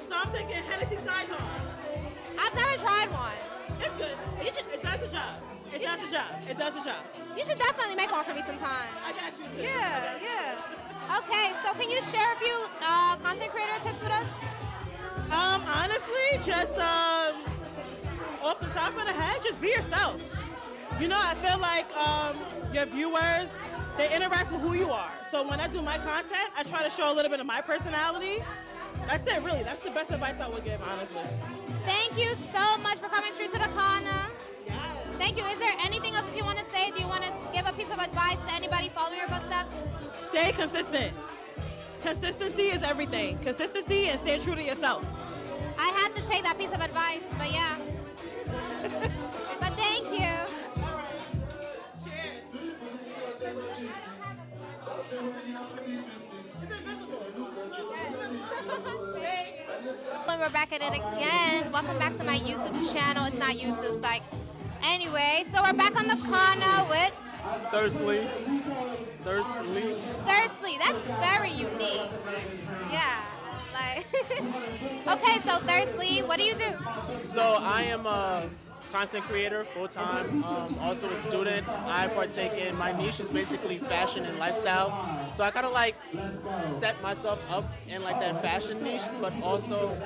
So I'm thinking Hennessy Saigon. I've never tried one. It's good. It does the job. It does the job. It does the job. You should definitely make one for me sometime. I got you. Too. Yeah. Okay, so can you share a few content creator tips with us? Honestly, just off the top of the head, just be yourself. You know, I feel like your viewers, they interact with who you are. So when I do my content, I try to show a little bit of my personality. That's it, really. That's the best advice I would give, honestly. Thank you so much for coming through to the Cawna. Yes. Thank you. Is there anything else that you want to say? Do you want to give a piece of advice to anybody following your footsteps? Stay consistent. Consistency is everything. Consistency and stay true to yourself. I had to take that piece of advice, but yeah. But thank you. When we're back at it again, welcome back to my YouTube channel. It's not YouTube, psych. Anyway, so we're back on the Cawna with Thirsty. That's very unique. Yeah. Like okay, so Thirsty, what do you do? So I am a content creator full-time, also a student. I partake in, my niche is basically fashion and lifestyle. So I kind of like set myself up in like that fashion niche, but also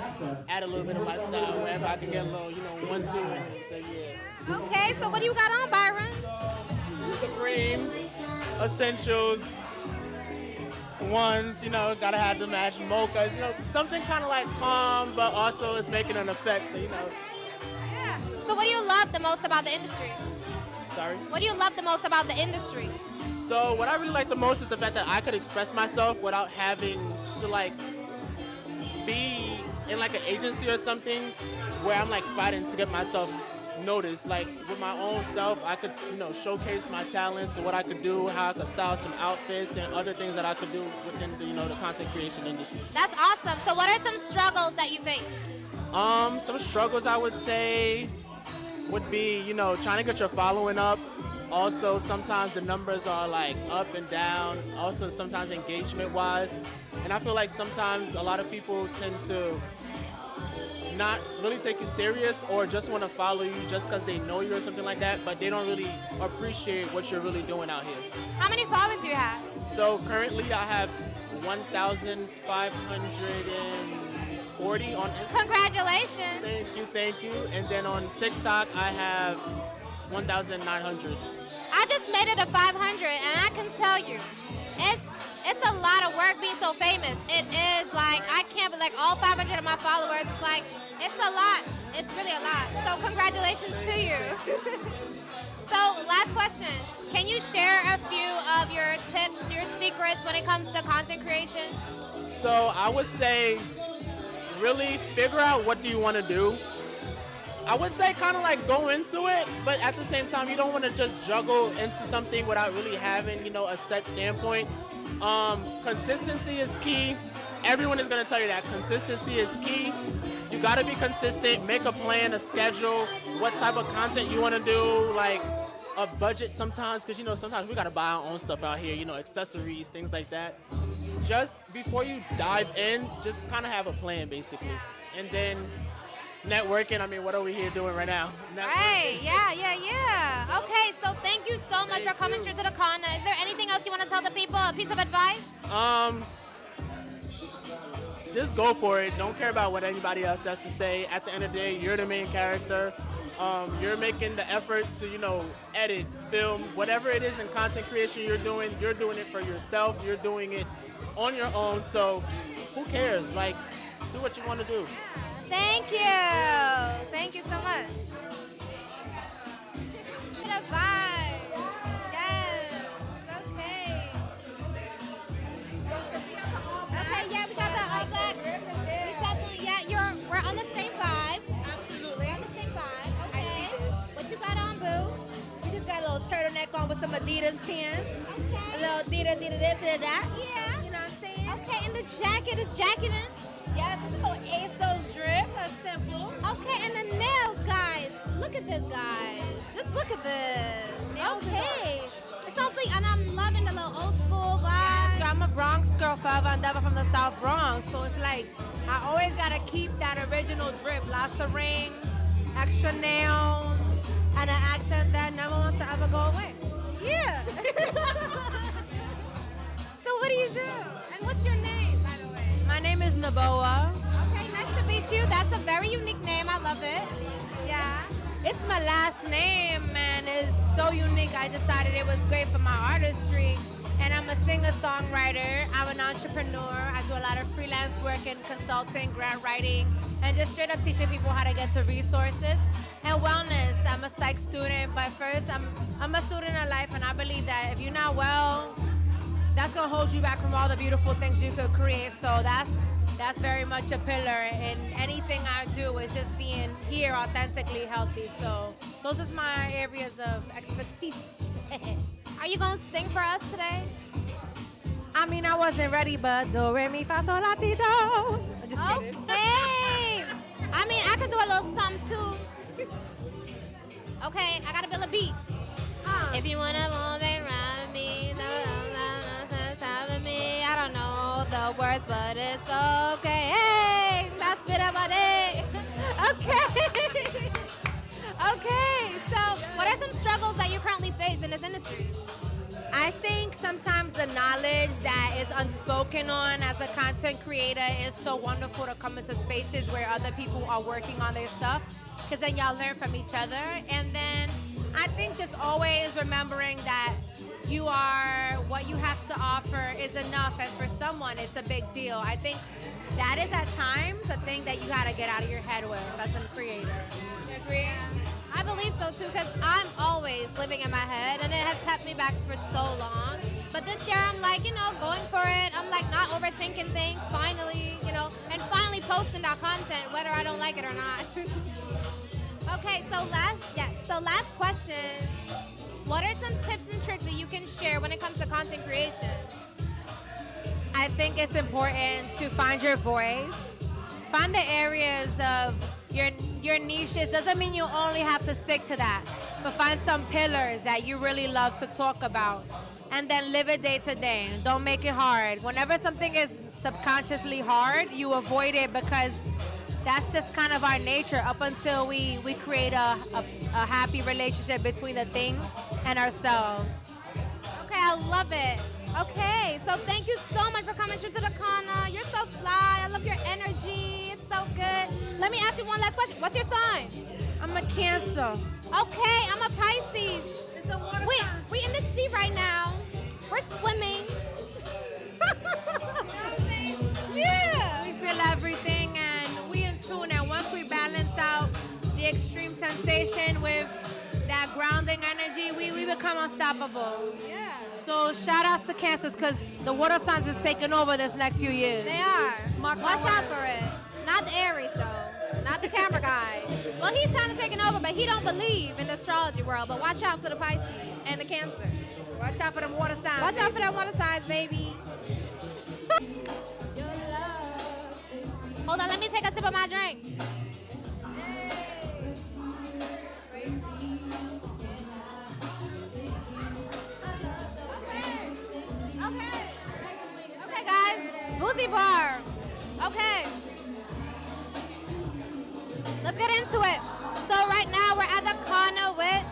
add a little bit of lifestyle wherever I can get a little, 1, 2, so yeah. Okay, so what do you got on, Byron? Supreme, essentials, ones, gotta have the matching mochas, something kind of like calm, but also it's making an effect, so Yeah. So what do you love the most about the industry? Sorry? What do you love the most about the industry? So what I really like the most is the fact that I could express myself without having to like be in like an agency or something where I'm like fighting to get myself noticed. Like with my own self, I could, showcase my talents and what I could do, how I could style some outfits and other things that I could do within the content creation industry. That's awesome. So what are some struggles that you face? Some struggles I would say would be, trying to get your following up. Also, sometimes the numbers are like up and down. Also, sometimes engagement-wise. And I feel like sometimes a lot of people tend to not really take you serious or just want to follow you just because they know you or something like that, but they don't really appreciate what you're really doing out here. How many followers do you have? So currently I have 1,540 on Instagram. Congratulations. Thank you. And then on TikTok I have 1,900. I just made it to 500, and I can tell you, it's a lot of work being so famous. It is like, I can't, like all 500 of my followers, it's like, it's a lot. It's really a lot. So congratulations to you. So last question, can you share a few of your tips, your secrets when it comes to content creation? So I would say really figure out what do you want to do. I would say kind of like go into it, but at the same time, you don't want to just juggle into something without really having, a set standpoint. Consistency is key. Everyone is going to tell you that consistency is key. You got to be consistent, make a plan, a schedule, what type of content you want to do, like a budget sometimes, because, sometimes we got to buy our own stuff out here, accessories, things like that. Just before you dive in, just kind of have a plan, basically. And then networking, what are we here doing right now? Right, yeah. Okay, so thank you so much for coming through to the Cawna. Is there anything else you want to tell the people, a piece of advice? Just go for it. Don't care about what anybody else has to say. At the end of the day, you're the main character. You're making the effort to, edit, film, whatever it is in content creation you're doing it for yourself. You're doing it on your own. So who cares? Like, do what you want to do. Thank you. Thank you so much. What a vibe. Yes. Okay. Okay, yeah, we got the all black. We definitely, we're on the same vibe. Absolutely. We're on the same vibe. Okay. What you got on, boo? We just got a little turtleneck on with some Adidas pants. Okay. A little Adidas, this, that. Yeah. You know what I'm saying? Okay, and the jacket is jacketing. Yes, it's a little ASOS drip. That's simple. Okay, and the nails, guys. Look at this, guys. Just look at this. Okay. It's something, and I'm loving the little old school vibe. Yes, I'm a Bronx girl, forever and ever from the South Bronx. So it's like, I always got to keep that original drip. Lots of rings, extra nails, and an accent that never wants to ever go away. Yeah. So what do you do? And what's your name, by the way? My name is Naboa. Okay, nice to meet you. That's a very unique name. I love it. Yeah. It's my last name, and it's so unique. I decided it was great for my artistry. And I'm a singer-songwriter. I'm an entrepreneur. I do a lot of freelance work in consulting, grant writing, and just straight up teaching people how to get to resources. And wellness. I'm a psych student, but first, I'm a student of life, and I believe that if you're not well, that's gonna hold you back from all the beautiful things you could create. So that's very much a pillar in anything I do, is just being here authentically healthy. So those are my areas of expertise. Are you gonna sing for us today? I wasn't ready, but do, re, mi, fa, sol, la, ti, do. I'm just kidding. Okay. I could do a little something too. Okay, I gotta build a beat. If you want a woman around me, I don't know the words, but it's okay. Hey, that's bit of my day. Okay. Okay, so what are some struggles that you currently face in this industry? I think sometimes the knowledge that is unspoken on as a content creator is so wonderful to come into spaces where other people are working on their stuff, because then y'all learn from each other. And then I think just always remembering that you are, what you have to offer is enough, and for someone it's a big deal. I think that is at times a thing that you gotta get out of your head with as a creator. You agree? I believe so too, because I'm always living in my head, and it has kept me back for so long. But this year I'm like, going for it. I'm like not overthinking things, finally, and finally posting that content, whether I don't like it or not. Okay, so last question. What are some tips and tricks that you can share when it comes to content creation? I think it's important to find your voice. Find the areas of your niches. Doesn't mean you only have to stick to that, but find some pillars that you really love to talk about, and then live it day to day. Don't make it hard. Whenever something is subconsciously hard, you avoid it, because that's just kind of our nature up until we create a happy relationship between the thing and ourselves. Okay, I love it. Okay, so thank you so much for coming through to the Cawna. You're so fly. I love your energy. It's so good. Let me ask you one last question. What's your sign? I'm a Cancer. Okay, I'm a Pisces. We in the sea right now. We're swimming. Yeah. We feel everything and we in tune. And once we balance out the extreme sensation with that grounding energy, we become unstoppable. Yeah. So shout outs to Cancers because the water signs is taking over this next few years. They are. Mark my Watch out words. for it. Not the Aries though. Not the camera guy. Well, he's kind of taking over, but he don't believe in the astrology world. But watch out for the Pisces and the Cancers. Watch out for them water signs. Watch out for that water signs, baby. Hold on, let me take a sip of my drink. Okay, guys. Boozy Bar. Okay. Let's get into it. So right now we're at the Cawna with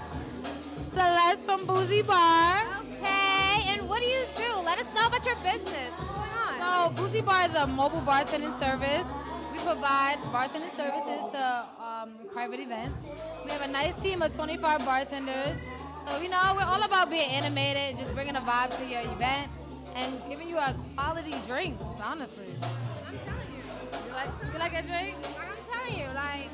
Celeste from Boozy Bar. Okay, and what do you do? Let us know about your business. What's going on? So Boozy Bar is a mobile bartending service. We provide bartending services to private events. We have a nice team of 25 bartenders. So, you know, we're all about being animated, just bringing a vibe to your event and giving you a quality drinks, honestly. I'm telling you. You like a drink? I'm telling you, like,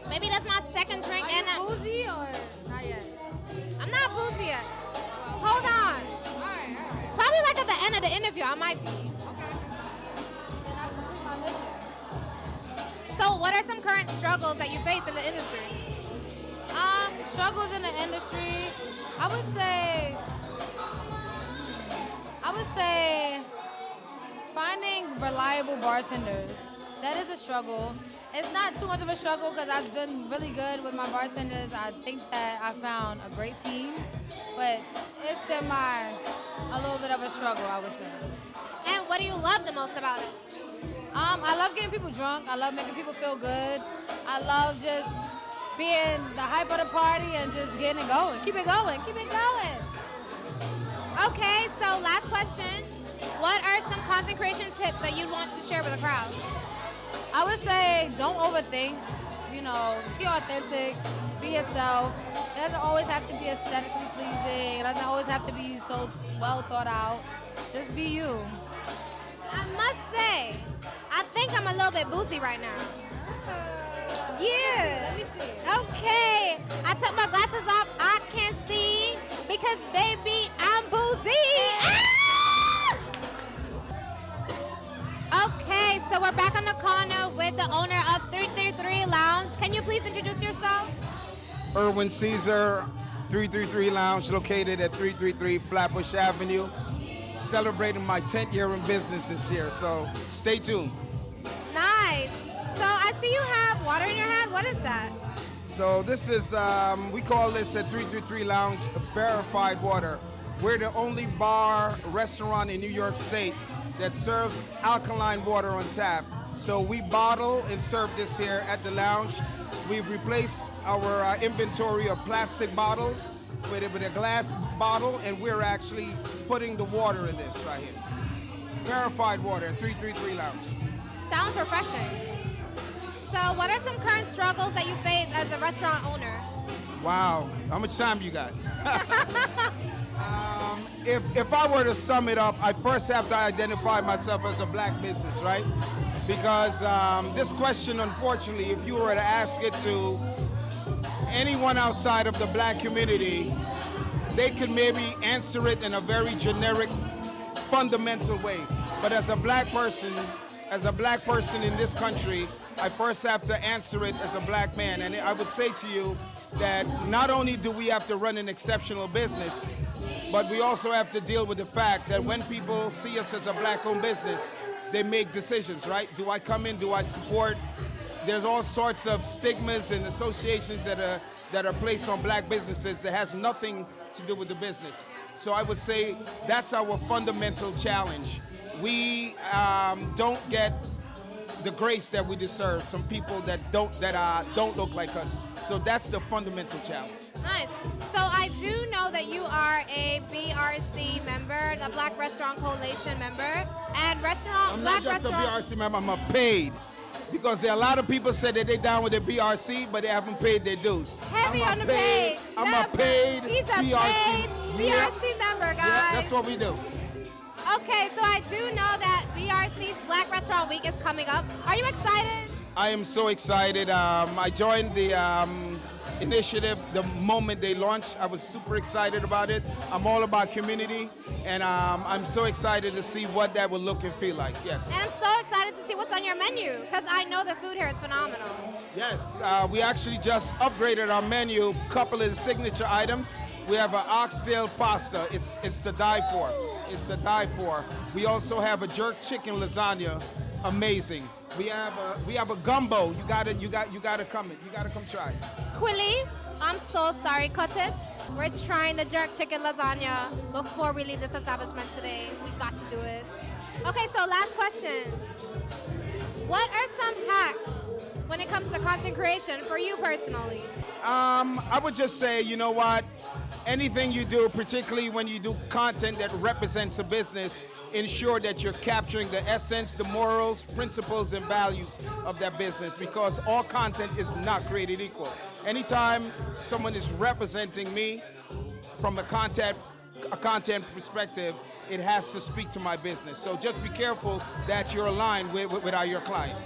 maybe that's my second drink. Are and you boozy or not yet? I'm not boozy yet. Hold on. All right. Probably like at the end of the interview, I might be. So what are some current struggles that you face in the industry? Struggles in the industry, I would say finding reliable bartenders. That is a struggle. It's not too much of a struggle because I've been really good with my bartenders. I think that I found a great team, but it's a little bit of a struggle, I would say. And what do you love the most about it? I love getting people drunk. I love making people feel good. I love just being the hype of the party and just getting it going. Keep it going. Keep it going. Okay, so last question. What are some content creation tips that you'd want to share with the crowd? I would say don't overthink. You know, be authentic. Be yourself. It doesn't always have to be aesthetically pleasing. It doesn't always have to be so well thought out. Just be you. I must say, I think I'm a little bit boozy right now. Yeah. Let me see. Okay. I took my glasses off. I can't see because, baby, I'm boozy. Ah! Okay, so we're back on the corner with the owner of 333 Lounge. Can you please introduce yourself? Erwin Caesar, 333 Lounge, located at 333 Flatbush Avenue. Celebrating my 10th year in business this year, so stay tuned. Nice. So I see you have water in your hand. What is that? So this is, we call this at 333 Lounge verified water. We're the only bar, restaurant in New York State that serves alkaline water on tap. So we bottle and serve this here at the lounge. We've replaced our inventory of plastic bottles with a glass bottle, and we're actually putting the water in this right here. Verified water at 333 Lounge. Sounds refreshing. So what are some current struggles that you face as a restaurant owner? Wow, how much time you got? If I were to sum it up, I first have to identify myself as a black business, right? Because this question, unfortunately, if you were to ask it to anyone outside of the black community, they could maybe answer it in a very generic, fundamental way. But as a black person in this country, I first have to answer it as a black man. And I would say to you that not only do we have to run an exceptional business, but we also have to deal with the fact that when people see us as a black-owned business, they make decisions, right? Do I come in? Do I support? There's all sorts of stigmas and associations that are placed on black businesses that has nothing to do with the business. So I would say that's our fundamental challenge. We don't get the grace that we deserve from people that don't look like us. So that's the fundamental challenge. Nice. So I do know that you are a BRC member, the Black Restaurant Coalition member, and I'm not just a BRC member, I'm a paid because there are a lot of people said that they're down with the BRC, but they haven't paid their dues. Heavy on the paid. I'm a paid He's a BRC. paid BRC member, guys. Yeah, that's what we do. Okay, so I do know that BRC's Black Restaurant Week is coming up. Are you excited? I am so excited. I joined the initiative the moment they launched. I was super excited about it. I'm all about community, and I'm so excited to see what that will look and feel like. Yes. And I'm so excited to see what's on your menu, because I know the food here is phenomenal. Yes. We actually just upgraded our menu. Couple of the signature items. We have an oxtail pasta. It's to die for. It's to die for. We also have a jerk chicken lasagna. Amazing. We have a gumbo. You gotta come. You gotta come try. Quilly, I'm so sorry, cut it. We're trying the jerk chicken lasagna before we leave this establishment today. We got to do it. Okay, so last question. What are some hacks when it comes to content creation for you personally? I would just say, you know what? Anything you do, particularly when you do content that represents a business, ensure that you're capturing the essence, the morals, principles, and values of that business, because all content is not created equal. Anytime someone is representing me from a content perspective, it has to speak to my business. So just be careful that you're aligned with your client.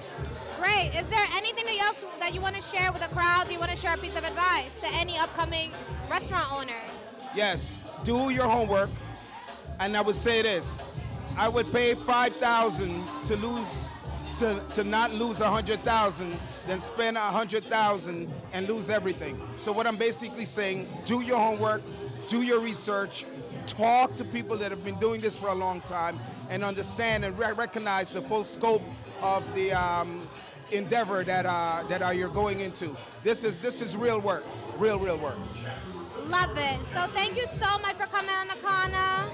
Great. Is there anything else that you want to share with the crowd? Do you want to share a piece of advice to any upcoming restaurant owner? Yes, do your homework. And I would say this, I would pay $5,000 to not lose $100,000 than spend $100,000 and lose everything. So what I'm basically saying, do your homework, do your research, talk to people that have been doing this for a long time, and understand and recognize the full scope of the endeavor that you're going into. This is real work, real work. Love it. So thank you so much for coming on the Cawna.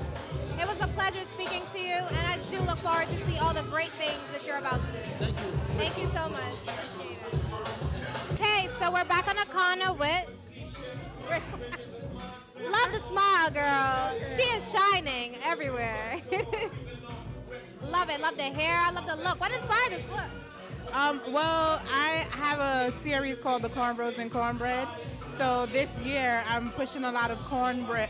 It was a pleasure speaking to you, and I do look forward to see all the great things that you're about to do. Thank you. Thank you so much. Okay, so we're back on the Cawna with... Love the smile, girl. She is shining everywhere. Love it. Love the hair. I love the look. What inspired this look? Well, I have a series called The Cornrows and Cornbread. So this year, I'm pushing a lot of cornrows,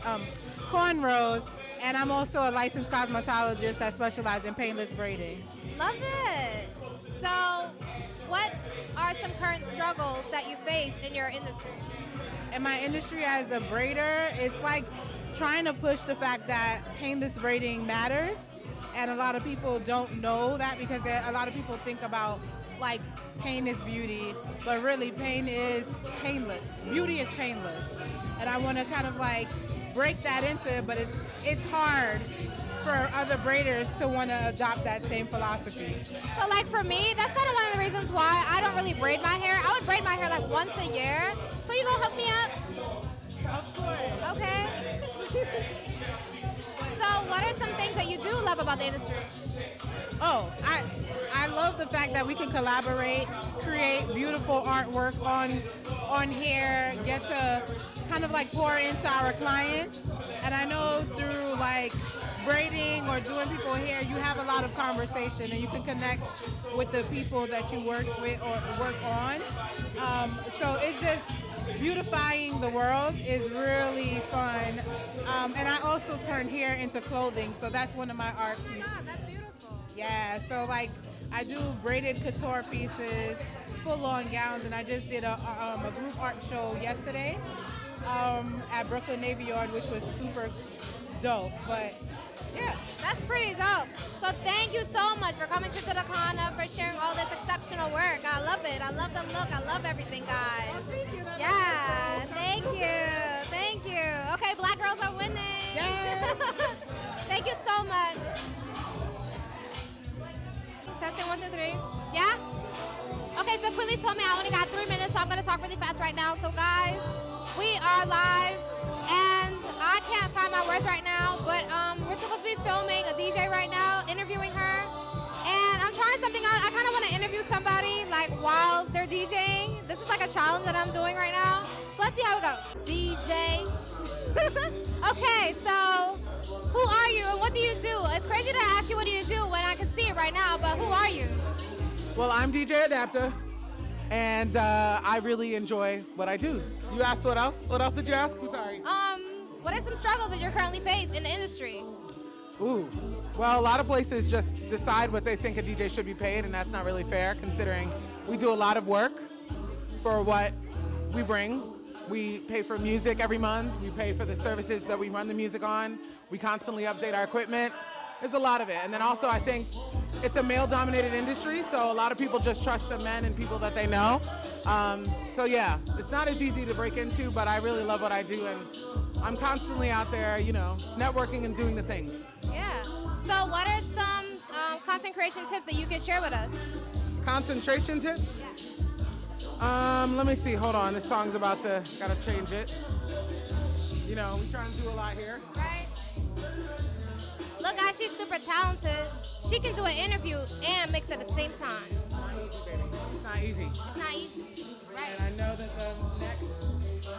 and I'm also a licensed cosmetologist that specializes in painless braiding. Love it. So, what are some current struggles that you face in your industry? In my industry as a braider, it's like trying to push the fact that painless braiding matters, and a lot of people don't know that, because a lot of people think about like pain is beauty, but really pain is painless. Beauty is painless, and I want to kind of like break that into it, but it's hard for other braiders to want to adopt that same philosophy. So like for me, that's kind of one of the reasons why I don't really braid my hair. I would braid my hair like once a year. So you gonna hook me up? Of course. Okay. So what are some things that you do love about the industry? Oh, I love the fact that we can collaborate, create beautiful artwork on hair, get to kind of like pour into our clients. And I know through like braiding or doing people hair, you have a lot of conversation and you can connect with the people that you work with or work on. So it's just beautifying the world is really fun. And I also turn hair into clothing, so that's one of my art pieces. Oh my God, that's beautiful. Yeah, so like I do braided couture pieces, full-on gowns, and I just did a group art show yesterday at Brooklyn Navy Yard, which was super dope. But yeah, that's pretty dope. So thank you so much for coming to the Cawna, for sharing all this exceptional work. I love it. I love the look. I love everything, guys. Oh, thank you. Yeah, thank you. Thank you. Okay, Black girls are winning. Yes. Thank you so much. Testing 1, 2, 3. Yeah? Okay, so Quilly told me I only got 3 minutes, so I'm going to talk really fast right now. So guys, we are live, and I can't find my words right now, but we're supposed to be filming a DJ right now, interviewing her, and I'm trying something out. I kind of want to interview somebody like whilst they're DJing. This is like a challenge that I'm doing right now, so let's see how it goes. DJ. Okay, so who are you and what do you do? It's crazy to ask you what do you do when I can see it right now, but who are you? Well, I'm DJ Adapta, and I really enjoy what I do. You asked what else? What else did you ask? I'm sorry. What are some struggles that you're currently faced in the industry? Ooh. Well, a lot of places just decide what they think a DJ should be paid, and that's not really fair considering we do a lot of work for what we bring. We pay for music every month. We pay for the services that we run the music on. We constantly update our equipment. There's a lot of it. And then also I think it's a male-dominated industry, so a lot of people just trust the men and people that they know. So yeah, it's not as easy to break into, but I really love what I do, and I'm constantly out there, you know, networking and doing the things. Yeah. So what are some content creation tips that you can share with us? Concentration tips? Let me see, hold on, this song's gotta change it. You know, we trying to do a lot here. Right. Look, guys, she's super talented. She can do an interview and mix at the same time. It's not easy. It's not easy. Right. And I know that the next,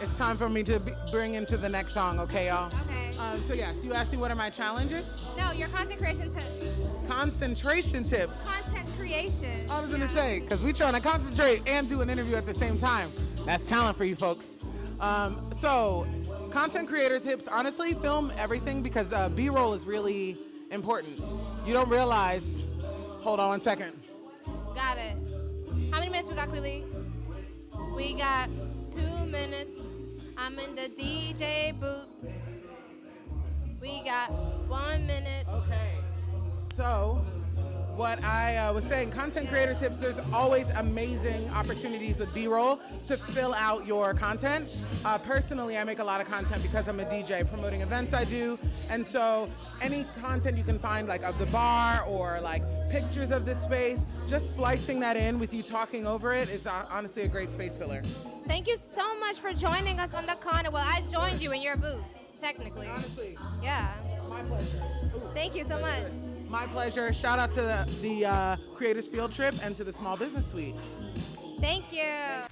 it's time for me to bring into the next song, okay, y'all? Okay. So yes, you asked me what are my challenges? No, your content creation tips. Concentration tips. Content creation. I was gonna say, because we trying to concentrate and do an interview at the same time. That's talent for you folks. So, content creator tips, honestly, film everything because B-roll is really important. You don't realize, hold on one second. Got it. How many minutes we got, Queely? We got 2 minutes. I'm in the DJ booth. We got 1 minute. Okay. So, what I was saying, content creator tips, there's always amazing opportunities with B-roll to fill out your content. Personally, I make a lot of content because I'm a DJ promoting events I do. And so any content you can find like of the bar or like pictures of this space, just splicing that in with you talking over it is honestly a great space filler. Thank you so much for joining us on the Cawna. Well, I joined you in your booth, technically. Honestly. Yeah. My pleasure. Thank you so much. My pleasure. Shout out to the Creators Field Trip and to the Small Business Suite. Thank you.